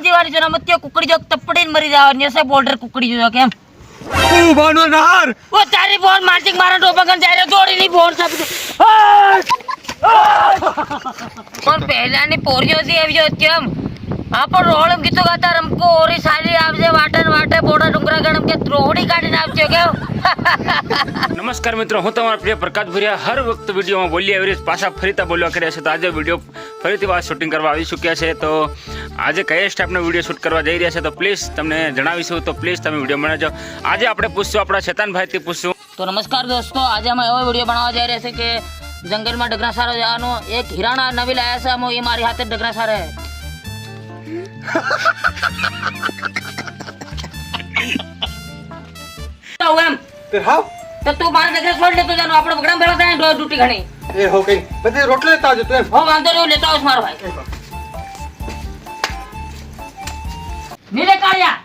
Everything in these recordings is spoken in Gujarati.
જીવાની છે ને ત્યાં કુકડી જો તપડીને મરી જવાની હશે બોર્ડર કુકડી જો કેમ ઓ બાનો નાર ઓ તારી બોન માર્ચિંગ મારા ટોપકન જાય દોડીની બોન સાબી પણ પહેલાની પોરિયોથી આવી જો કેમ આપણ રોળમ ગીતો ગાતા રમકો ઓરી સારી આવજે વાટન વાટે બોડા ડુંગરા ગણમ કે ત્રોડી કાઢીને આવજો કેમ નમસ્કાર મિત્રો, હું તમારા પ્રિય પ્રકાશ ભુરિયા હર વખત વિડીયોમાં બોલી આવી પાછા ફરીતા બોલવા કર્યા છે. તો આજે વિડીયો ફરીથી વાત શૂટિંગ કરવા આવી ચૂક્યા છે. તો આજે કયા સ્ટાઇપનો વિડીયો શૂટ કરવા જઈ રહ્યા છે તો પ્લીઝ તમને જણાવીશું. તો પ્લીઝ તમે વિડીયો બનાવજો. આજે આપણે પૂછશું આપણા ચેતનભાઈથી પૂછશું. તો નમસ્કાર દોસ્તો, આજે અમે એવો વિડીયો બનાવવા જઈ રહ્યા છે કે જંગલમાં ડગરાસારો જવાનો. એક હિરાણા નવી લાયા છે અમે, એ મારી હાથે ડગરાસારે એમ તે હાવ તો તું મારા ડગરા છોડ લેતો જાનો, આપણે બગડામ ભેળા થાય ડૂટી ઘણી એ હો કઈ બધી રોટલો લેતા આવજો તું એમ. હો વાંધો નહીં, લેતો આવીશ મારો ભાઈ. નીલે કાળિયા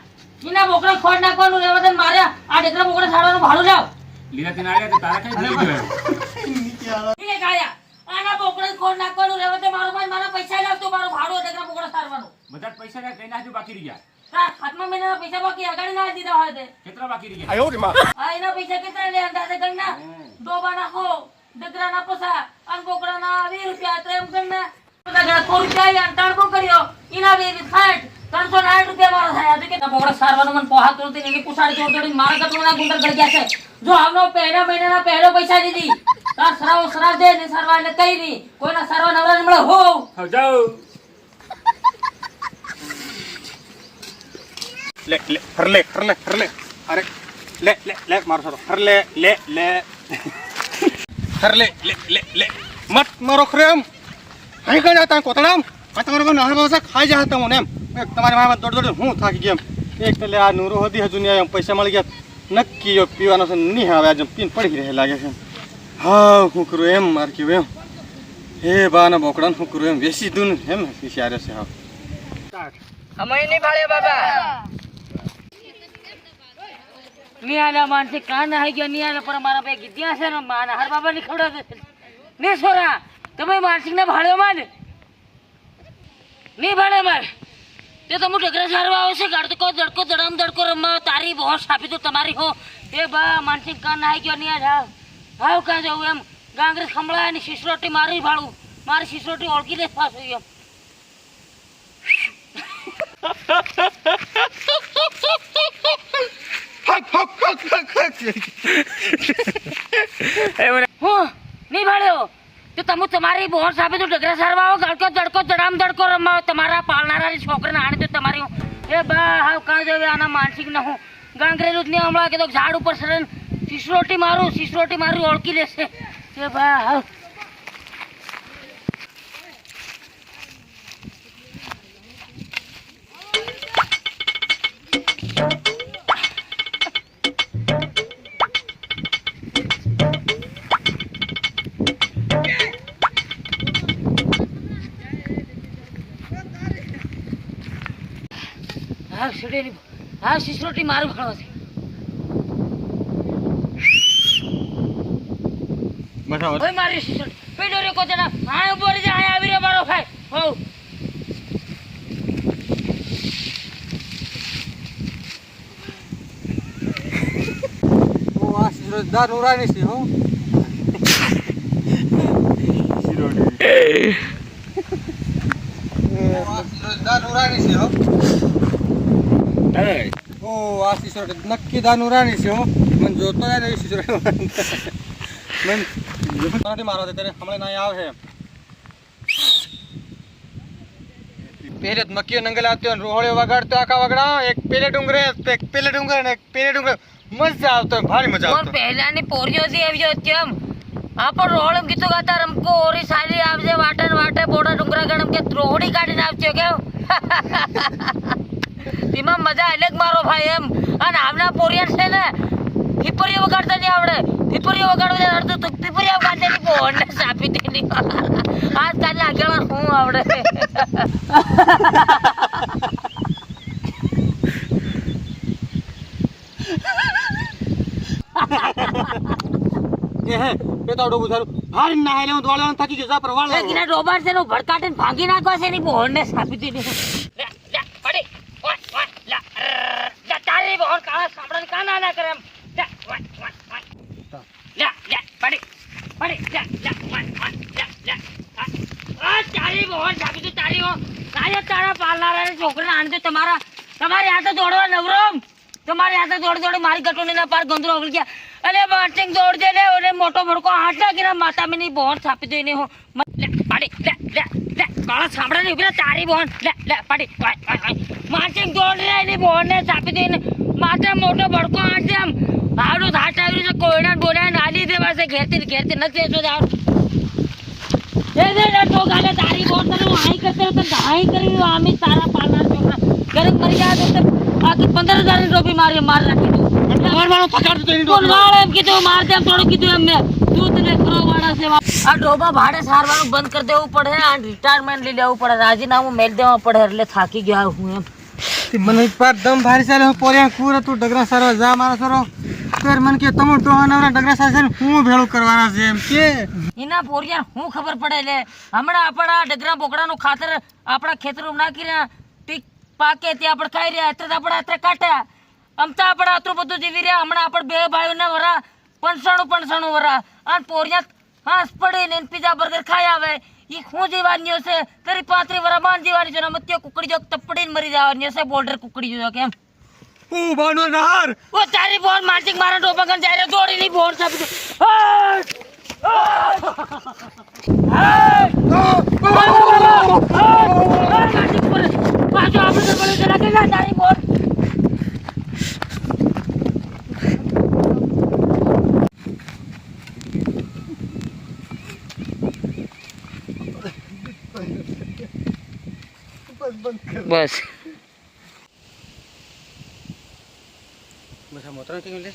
એના બોકડા ખોડ નાખવાનું રહેવા દે, માર્યા આ ડગરા બોકડા છાડવાનું ભાડું લાવ. લીલાથી નાળિયા તો તારા કઈ જોઈ ગયો. નીલે કાળિયા આના બોકડા ખોડ નાખવાનું રહેવા દે, મારો ભાઈ મારા પૈસા લાવ, તો મારો ભાડું ડગરા બોકડા છાડવાનું. બધા પૈસા કઈ નાખજો, બાકી રહી ગયા. હાથમાં મહિનાના પૈસા બાકી અગાડી ના દીધા હોય તે કેટલા બાકી રહી ગયા? આયો રે માં આ એના પૈસા કેટલા લે અંદાજે ગણના ડોબા નાખો ડગરા ના પૈસા અન બોકડા ના 20 રૂપિયા ત્રેમ ગણના ડગરા 100 રૂપિયા યાર ટાણકો કર્યો એના 60 360 રૂપિયા મારો થાય. તો કે બોકડા સારવાનો મન પોહા તોડતી એની કુસાડી તોડી મારા ગટોના ગુંડર ગળી ગયા છે. જો આવનો પહેલા મહિનાના પહેલો પૈસા દીધી તાર સરાવ સરાવ દે ને સરવા એટલે કઈ નહીં, કોઈના સરવા નવરા મળે હો જાઓ. લે લે ફરલે ફરલે ફરલે અરે લે લે લે મારો છોરો ફરલે લે લે ફરલે લે લે લે મત મારો ખરેમ હાઈ ગણ હતા કોતડામ તમારો કોણ હર બસ ખાઈ જા હતા મને એમ તમારી મામા દોડ દોડ હું થાકી ગયો એમ. એક લે આ નૂરો હદી હજુ ને એમ પૈસા મળી ગયા નક્કી જો પીવાનો છે નહીં આવે આજ પીન પડી રહે લાગે છે. હા હું કરું એમ માર કયો એમ હે બાના બોકડા હું કરું એમ વેસી દઉં એમ વિચારે છે. હા અમે નહીં ભાળે બાબા નિયાલા માનસી કાન આવી ગયો નિયાલા પર મારા ભાઈ ગીધ્યા છે ને માના હર બાબા ની ખવડાવે છે ને છોરા તમે માનસિક ને ભાળ્યો માન નહીં ભાળે માર તે તમે ડગરા સારવા આવે છે ગાડ તો કો દડકો દડમ દડકો રમવા તારી બહુ સાપી તો તમારી હો એ બા માનસિક કાન આવી ગયો નિયા હાવ કાં જાવ એમ ગાંગરે ખમળાય ને સિસરોટી મારી ભાળું મારી સિસરોટી ઓળખી દે પાછું એમ નહીં ભાડ્યો તો તમે તમારી બોન સાબે તો ડગરા સારવા આવો ગડકો દડકો દડામ દડકો રમાવો તમારા પાલનારાની છોકરીને આણે તો તમારી એ બા હાવ કાં જોવે આના માનસિક ન હું ગાંગરેલું જ નહીં હમણાં કીધું ઝાડ ઉપર સડન સિસરોટી મારું ઓળખી લેશે એ બા હાવ હા સિસરોટી મારું ખાણો છે. ઓય મારી સિસરોટી પેલો રે કોતના આ ઉભો રહી જા, આ આવી રે મારો ભાઈ હો ઓ આ સિરોડ દા નુરાની છે હો સિરોડ દા નુરાની છે હો ઓ આ સિરોડ નક્કી દા નુરાની છે હો મને જોતો નહીં સિરોડ મને જોતો મારો ત્યારે હમણાં ના આવે છે પહેલે મક્કીઓ નંગલ આવતો ને રોહળે વગાડતો આખા વગડા એક પેલે ડુંગરે એક પેલે ડુંગર ને એક પેલે ડુંગર મજા આવતો ભારી મજા આવતો. પહેલાની પોરિયોથી આવી જો કેમ આપણ રોળમ ગીતો ગાતા રમકો ઓરી સારી આવજે વાટન વાટે બોડા ડુંગરા ગણમ કે ત્રોડી કાઢીને આવજો કેમ તેમાં મજા અલગ મારો ભાઈ એમ. અને આવના પોરિયન છે ને પીપરીઓ વગાડતા નહીં આવડે, પીપરીઓ વગાડવા અડધું તો પીપરીઓ ગાંધેની બોને સાપી દેલી આજકાલ આગળ હું આવડે એ હે પેતાડો બુધારું ભારી ના હેલે હું દોડવાનું થાકી ગયો જા પર વાળ ગીના ડોબાર છે નો ભડકાટીને ભાંગી નાખવા છે ની બોને સાપી દેલી પડી જાણજો તમારી હાથે દોડવા નવરમ તમારી હાથે દોડી મારી ગટોણીના પાર ગંદરો ઓગળી ગયા અલે માર્ટિંગ દોડ દે લે ઓને મોટો ભડકો હાથ લાગીને માતા મેની બોન છાપી દઈને હો લે પાડી લે કાળા સાંભળાની ઉભી તારી બોન લે પાડી માર્ટિંગ દોડ રે એની બોનને છાપી દઈને માથે મોટો ભડકો હાથ આમ આવડું હાથ આવી છે કોયડા બોડા નાલી દેવા છે ઘેરતી નથી એસો જાવ એ તો ગાલે તારી બોન તને હાઈ કરતે તો હાઈ કરી આમી તારા પાલના છોકરા ગરમ મરી ગયા તો આખી 15,000 ની ટોપી માર રાખી દઉં મારવાનો પકડ તો એની બોલ વાળ એમ કીધું માર દેમ થોડું કીધું એમ મેં દૂધ ને ખરો વાળા છે આ ડોબા ભાડે સારવાનું બંધ કરી દેવું પડે આ રિટાયરમેન્ટ લઈ લેવું પડે રાજીનામું મેલ દેવા પડે એટલે થાકી ગયા હું એમ મને પર દમ ભારી ચાલે હું પોરિયા કુર તું ડગરા સારો જા મારા સારો ફેર મન કે તમો ટોહાના ડગરા સાસે હું ભેળું કરવાના છે એમ કે એના પોરિયા હું ખબર પડે લે હમણાં આપણા ડગરા બોકડાનું ખાતર આપણા ખેતરમાં નાખી રહ્યા પીક પાકે ત્યાં આપણે ખાઈ રહ્યા એટલે આપણે અત્યારે કાટ્યા અમતા આપણે આટલું બધું જીવી રહ્યા હમણાં આપણે બે ભાઈઓને વરા 55 વરા અને પોરિયા હાંસ પડીને પીઝા બર્ગર ખાઈ આવે ઈ હું જીવાની છે તરી 35 વરા બાન જીવાની છે ને મત્ય કુકડી જો તપડીને મરી જવાની છે બોર્ડર કુકડી જો કેમ ઓ બાનો નહાર ઓ તારી બોન માર્ટિંગ મારા ટોપા ગન જાય દોડી ની બોન છાપી દે પાછો આપણે બોલે જરા કે તારી બોન બસ બસ મોતરા કે લે